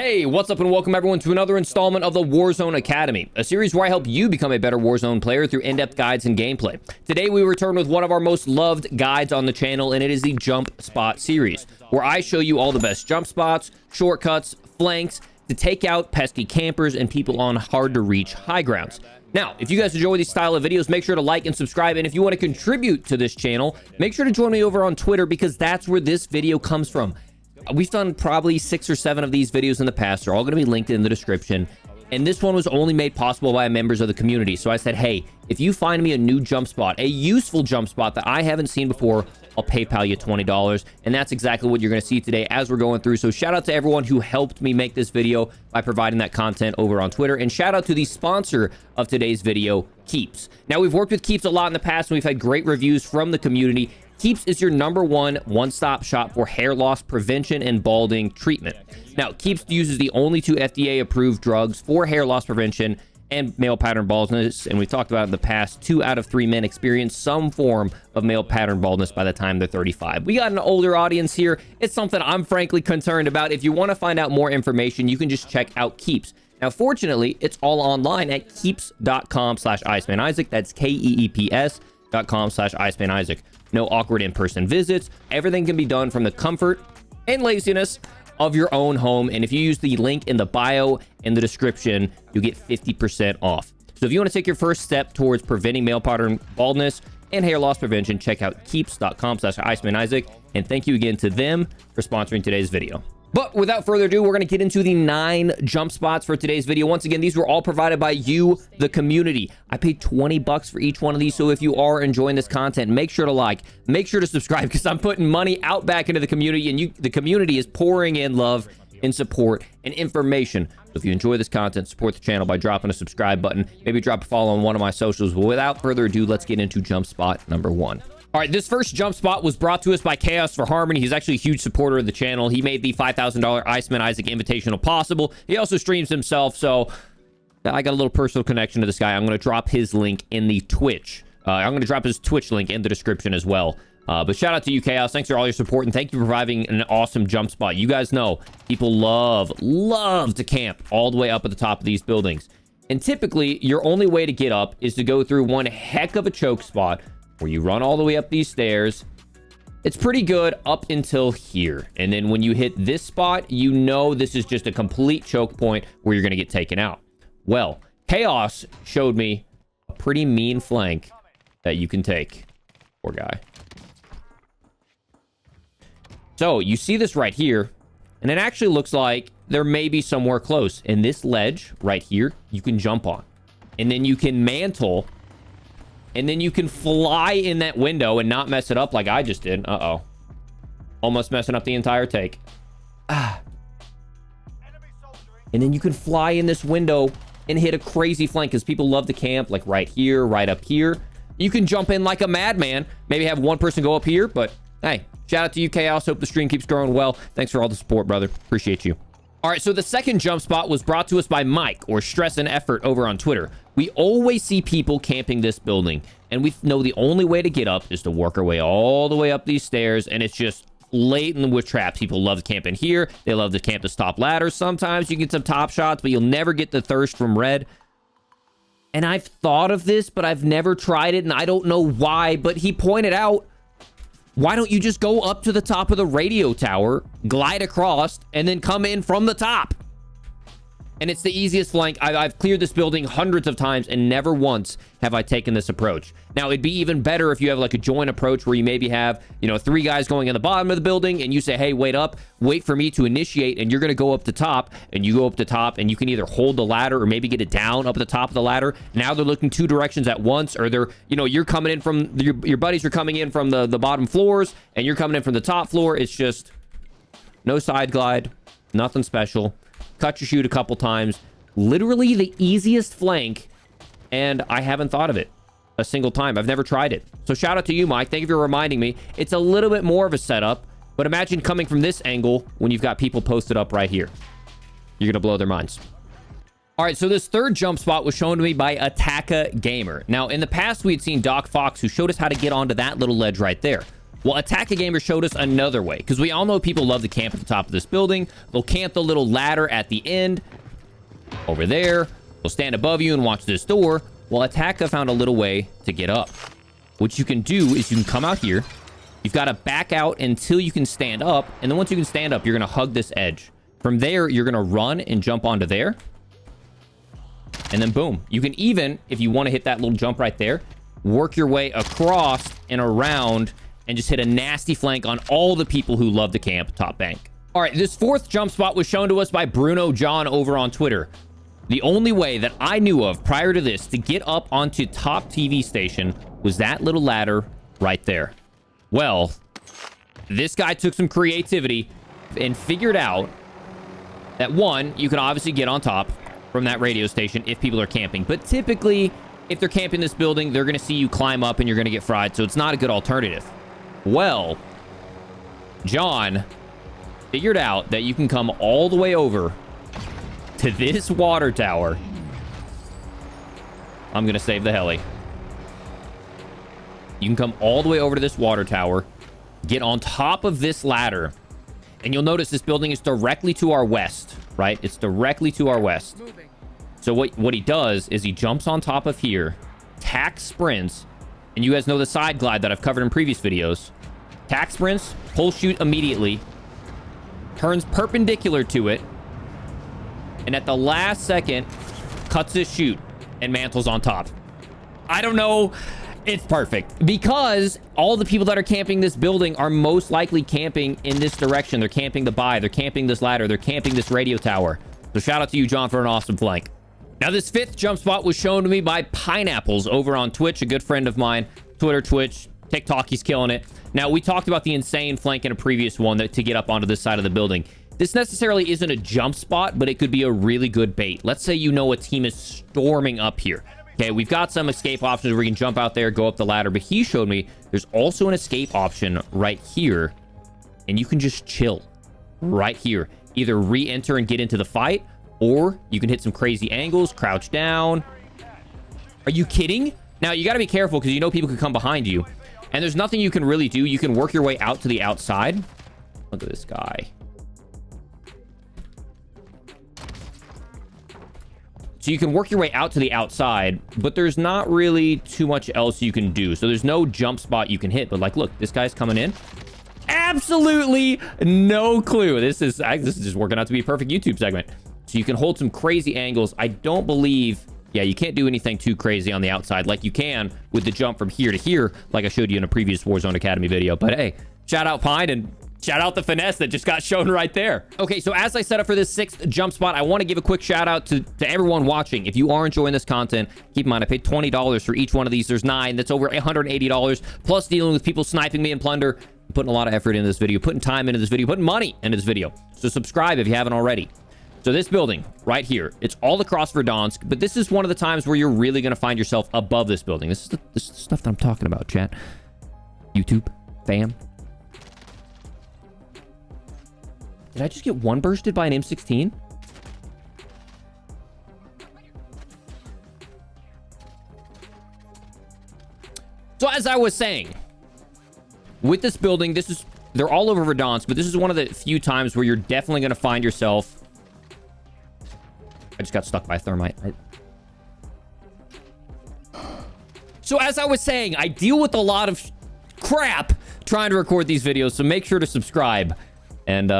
Hey, what's up and welcome everyone to another installment of the Warzone Academy, a series where I help you become a better Warzone player through in-depth guides and gameplay. Today we return with one of our most loved guides on the channel, and it is the Jump Spot series, where I show you all the best jump spots, shortcuts, flanks to take out pesky campers and people on hard to reach high grounds. Now, if you guys enjoy these style of videos, make sure to like and subscribe, and if you want to contribute to this channel, make sure to join me over on Twitter because that's where this video comes from. We've done probably 6 or 7 of these videos in the past. They're all going to be linked in the description. And this one was only made possible by members of the community. So I said, hey, if you find me a new jump spot, a useful jump spot that I haven't seen before, I'll PayPal you $20. And that's exactly what you're going to see today as we're going through. So shout out to everyone who helped me make this video by providing that content over on Twitter. And shout out to the sponsor of today's video, Keeps. Now, we've worked with Keeps a lot in the past, and we've had great reviews from the community. Keeps is your #1 one-stop shop for hair loss prevention and balding treatment. Now, Keeps uses the only 2 FDA-approved drugs for hair loss prevention and male pattern baldness, and we've talked about in the past, 2 out of 3 men experience some form of male pattern baldness by the time they're 35. We got an older audience here. It's something I'm frankly concerned about. If you want to find out more information, you can just check out Keeps. Now, fortunately, it's all online at keeps.com/IceManIsaac. That's KEEPS.com/IceManIsaac. No awkward in-person visits. Everything can be done from the comfort and laziness of your own home. And if you use the link in the bio in the description, you get 50% off. So if you want to take your first step towards preventing male pattern baldness and hair loss prevention, check out keeps.com/IceManIsaac. And thank you again to them for sponsoring today's video. But without further ado, we're going to get into the 9 jump spots for today's video. Once again, these were all provided by you, the community. I paid $20 for each one of these, so if you are enjoying this content, make sure to like, make sure to subscribe, because I'm putting money out back into the community, and the community is pouring in love and support and information. So if you enjoy this content, support the channel by dropping a subscribe button, maybe drop a follow on one of my socials. But without further ado, let's get into jump spot number 1. All right, this first jump spot was brought to us by Chaos for Harmony. He's actually a huge supporter of the channel. He made the $5,000 IceManIsaac Invitational possible. He also streams himself, so I got a little personal connection to this guy. I'm going to drop his link in the Twitch. I'm going to drop his Twitch link in the description as well. But shout out to you, Chaos. Thanks for all your support, and thank you for providing an awesome jump spot. You guys know people love to camp all the way up at the top of these buildings. And typically, your only way to get up is to go through one heck of a choke spot, where you run all the way up these stairs. It's pretty good up until here. And then when you hit this spot, you know this is just a complete choke point where you're going to get taken out. Well, Chaos showed me a pretty mean flank that you can take. Poor guy. So you see this right here, and it actually looks like there may be somewhere close. And this ledge right here, you can jump on. And then you can mantle. And then you can fly in that window and not mess it up like I just did. Uh-oh. Almost messing up the entire take. And then you can fly in this window and hit a crazy flank because people love to camp, like right here, right up here. You can jump in like a madman. Maybe have one person go up here, but hey, shout out to you, Chaos. Hope the stream keeps growing well. Thanks for all the support, brother. Appreciate you. All right, so the second jump spot was brought to us by Mike, or Stress and Effort, over on Twitter. We always see people camping this building, and we know the only way to get up is to work our way all the way up these stairs, and it's just laden with traps. People love to camp in here. They love to camp this top ladder. Sometimes you get some top shots, but you'll never get the thirst from red. And I've thought of this, but I've never tried it, and I don't know why, but he pointed out, why don't you just go up to the top of the radio tower, glide across, and then come in from the top? And it's the easiest flank. I've cleared this building hundreds of times, and never once have I taken this approach. Now, it'd be even better if you have like a joint approach where you maybe have, 3 guys going in the bottom of the building, and you say, hey, wait up, wait for me to initiate, and you're going to go up the top, and you go up the top, and you can either hold the ladder or maybe get it down up at the top of the ladder. Now they're looking 2 directions at once, or they're, you're coming in from, your buddies are coming in from the bottom floors, and you're coming in from the top floor. It's just no side glide, nothing special. Cut your shoot a couple times. Literally the easiest flank, and I haven't thought of it a single time. I've never tried it. So shout out to you, Mike. Thank you for reminding me. It's a little bit more of a setup, but imagine coming from this angle when you've got people posted up right here. You're gonna blow their minds. All right, so this third jump spot was shown to me by Attacka Gamer. Now, in the past, we had seen Doc Fox, who showed us how to get onto that little ledge right there. Well, Attack a Gamer showed us another way, because we all know people love to camp at the top of this building. They'll camp the little ladder at the end over there. They'll stand above you and watch this door. Well, Attack found a little way to get up. What you can do is you can come out here. You've got to back out until you can stand up. And then once you can stand up, you're going to hug this edge. From there, you're going to run and jump onto there. And then boom. You can even, if you want to hit that little jump right there, work your way across and around and just hit a nasty flank on all the people who love to camp top bank. All right, this fourth jump spot was shown to us by Bruno John over on Twitter. The only way that I knew of prior to this to get up onto top TV station was that little ladder right there. Well, this guy took some creativity and figured out that one, you can obviously get on top from that radio station if people are camping. But typically, if they're camping this building, they're going to see you climb up and you're going to get fried. So it's not a good alternative. Well, John figured out that you can come all the way over to this water tower. I'm going to save the heli. You can come all the way over to this water tower, get on top of this ladder, and you'll notice this building is directly to our west, right? It's directly to our west. So what he does is he jumps on top of here, tack sprints, and you guys know the side glide that I've covered in previous videos. Tack sprints, pull shoot immediately, turns perpendicular to it, and at the last second, cuts his chute and mantles on top. I don't know. It's perfect because all the people that are camping this building are most likely camping in this direction. They're camping the buy. They're camping this ladder. They're camping this radio tower. So shout out to you, John, for an awesome flank. Now, this fifth jump spot was shown to me by Pineapples over on Twitch, a good friend of mine. Twitter, Twitch, TikTok, he's killing it. Now, we talked about the insane flank in a previous one to get up onto this side of the building. This necessarily isn't a jump spot, but it could be a really good bait. Let's say you know a team is storming up here. Okay, we've got some escape options where we can jump out there, go up the ladder, but he showed me there's also an escape option right here, and you can just chill right here. Either re-enter and get into the fight, or you can hit some crazy angles, crouch down. Are you kidding? Now, you got to be careful because you know people can come behind you, and there's nothing you can really do. You can work your way out to the outside. Look at this guy. So you can work your way out to the outside, but there's not really too much else you can do. So there's no jump spot you can hit. But like, look, this guy's coming in. Absolutely no clue. This is just working out to be a perfect YouTube segment. So you can hold some crazy angles. I don't believe, yeah, you can't do anything too crazy on the outside like you can with the jump from here to here, like I showed you in a previous Warzone Academy video. But hey, shout out Pine and shout out the finesse that just got shown right there. Okay, so as I set up for this sixth jump spot, I want to give a quick shout out to everyone watching. If you are enjoying this content, keep in mind, I paid $20 for each one of these. There's 9. That's over $180, plus dealing with people sniping me and plunder. I'm putting a lot of effort into this video, putting time into this video, putting money into this video. So subscribe if you haven't already. So this building right here, it's all across Verdansk, but this is one of the times where you're really going to find yourself above this building. This is the stuff that I'm talking about, chat. YouTube, fam. Did I just get one bursted by an M16? So as I was saying, with this building, they're all over Verdansk, but this is one of the few times where you're definitely going to find yourself. I just got stuck by a thermite. So as I was saying, I deal with a lot of crap trying to record these videos, so make sure to subscribe. And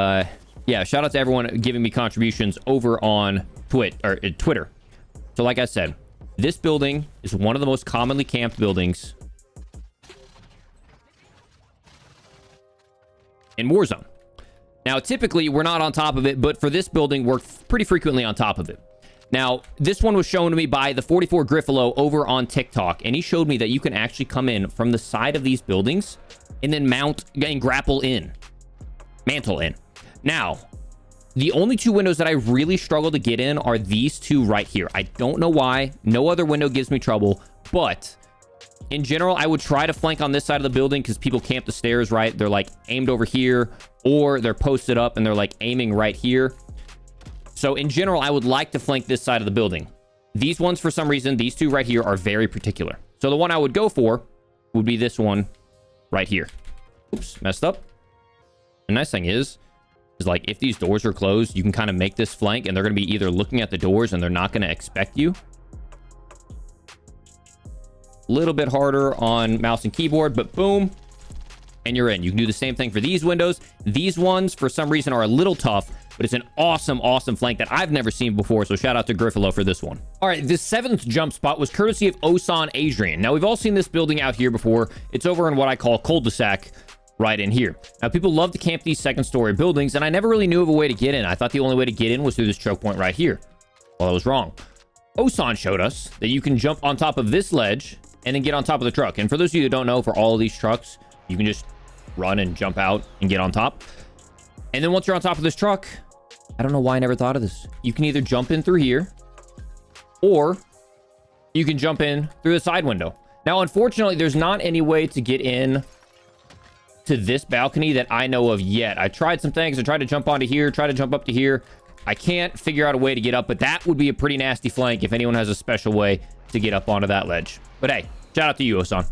yeah, shout out to everyone giving me contributions over on Twitter. So like I said, this building is one of the most commonly camped buildings in Warzone. Now, typically, we're not on top of it, but for this building, we're pretty frequently on top of it. Now, this one was shown to me by the 44 Griffalo over on TikTok, and he showed me that you can actually come in from the side of these buildings and then mount and grapple in. Mantle in. Now, the only two windows that I really struggle to get in are these two right here. I don't know why. No other window gives me trouble, but in general, I would try to flank on this side of the building because people camp the stairs, right? They're like aimed over here, or they're posted up and they're like aiming right here. So in general, I would like to flank this side of the building. These ones, for some reason, these two right here are very particular. So the one I would go for would be this one right here. Oops, messed up. The nice thing is like if these doors are closed, you can kind of make this flank and they're going to be either looking at the doors and they're not going to expect you. A little bit harder on mouse and keyboard, but boom, and you're in. You can do the same thing for these windows. These ones, for some reason, are a little tough, but it's an awesome, awesome flank that I've never seen before, so shout out to Griffalo for this one. All right, this 7th jump spot was courtesy of Osan Adrian. Now, we've all seen this building out here before. It's over in what I call cul-de-sac right in here. Now, people love to camp these second-story buildings, and I never really knew of a way to get in. I thought the only way to get in was through this choke point right here. Well, I was wrong. Osan showed us that you can jump on top of this ledge and then get on top of the truck. And for those of you who don't know, for all of these trucks, you can just run and jump out and get on top. And then once you're on top of this truck, I don't know why I never thought of this. You can either jump in through here, or you can jump in through the side window. Now, unfortunately, there's not any way to get in to this balcony that I know of yet. I tried some things. I tried to jump onto here, try to jump up to here. I can't figure out a way to get up, but that would be a pretty nasty flank if anyone has a special way to get up onto that ledge. But hey, shout out to you, Osan.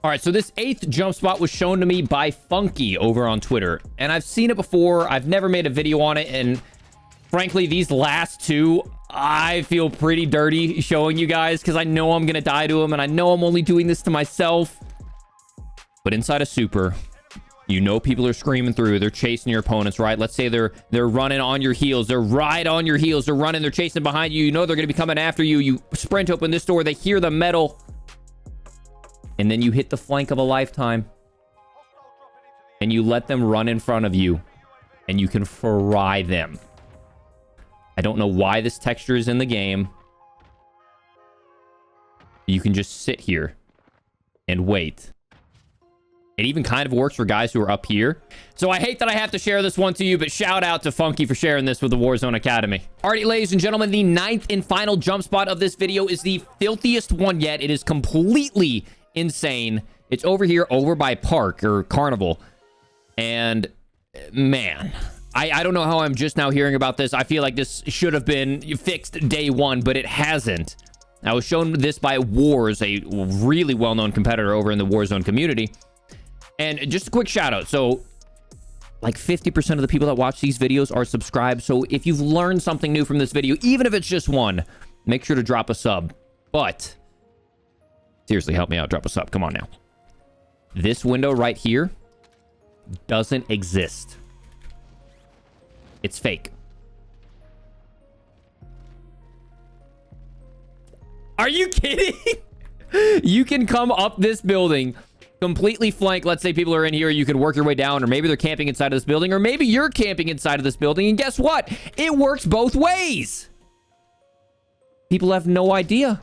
All right, so this 8th jump spot was shown to me by Funky over on Twitter, and I've seen it before. I've never made a video on it, and frankly, these last two, I feel pretty dirty showing you guys because I know I'm going to die to them, and I know I'm only doing this to myself. But inside a super, you know people are screaming through. They're chasing your opponents, right? Let's say they're running on your heels. They're right on your heels. They're running. They're chasing behind you. You know they're going to be coming after you. You sprint open this door. They hear the metal. And then you hit the flank of a lifetime. And you let them run in front of you. And you can fry them. I don't know why this texture is in the game. You can just sit here and wait. It even kind of works for guys who are up here. So I hate that I have to share this one to you, but shout out to Funky for sharing this with the Warzone Academy. Alrighty, ladies and gentlemen, the 9th and final jump spot of this video is the filthiest one yet. It is completely insane. It's over here, over by Park or Carnival. And man, I don't know how I'm just now hearing about this. I feel like this should have been fixed day one, but it hasn't. I was shown this by Wars, a really well-known competitor over in the Warzone community. And just a quick shout out. So like 50% of the people that watch these videos are subscribed. So if you've learned something new from this video, even if it's just one, make sure to drop a sub. But seriously, help me out. Drop a sub. Come on now. This window right here doesn't exist. It's fake. Are you kidding? You can come up this building, completely flank. Let's say people are in here. You can work your way down, or maybe they're camping inside of this building, or maybe you're camping inside of this building. And guess what? It works both ways. People have no idea.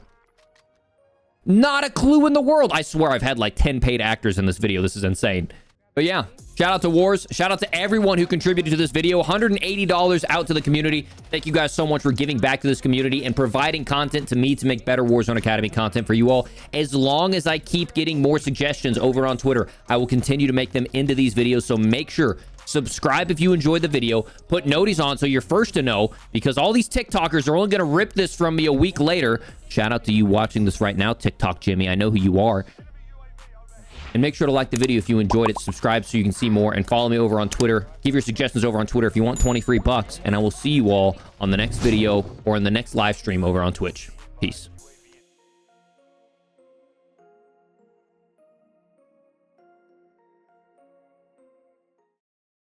Not a clue in the world. I swear I've had like 10 paid actors in this video. This is insane. But yeah, shout out to Wars. Shout out to everyone who contributed to this video. $180 out to the community. Thank you guys so much for giving back to this community and providing content to me to make better Warzone Academy content for you all. As long as I keep getting more suggestions over on Twitter, I will continue to make them into these videos. So make sure, subscribe if you enjoyed the video. Put noties on so you're first to know, because all these TikTokers are only going to rip this from me a week later. Shout out to you watching this right now, TikTok Jimmy. I know who you are. And make sure to like the video if you enjoyed it. Subscribe so you can see more. And follow me over on Twitter. Give your suggestions over on Twitter if you want 20 free bucks. And I will see you all on the next video or in the next live stream over on Twitch. Peace.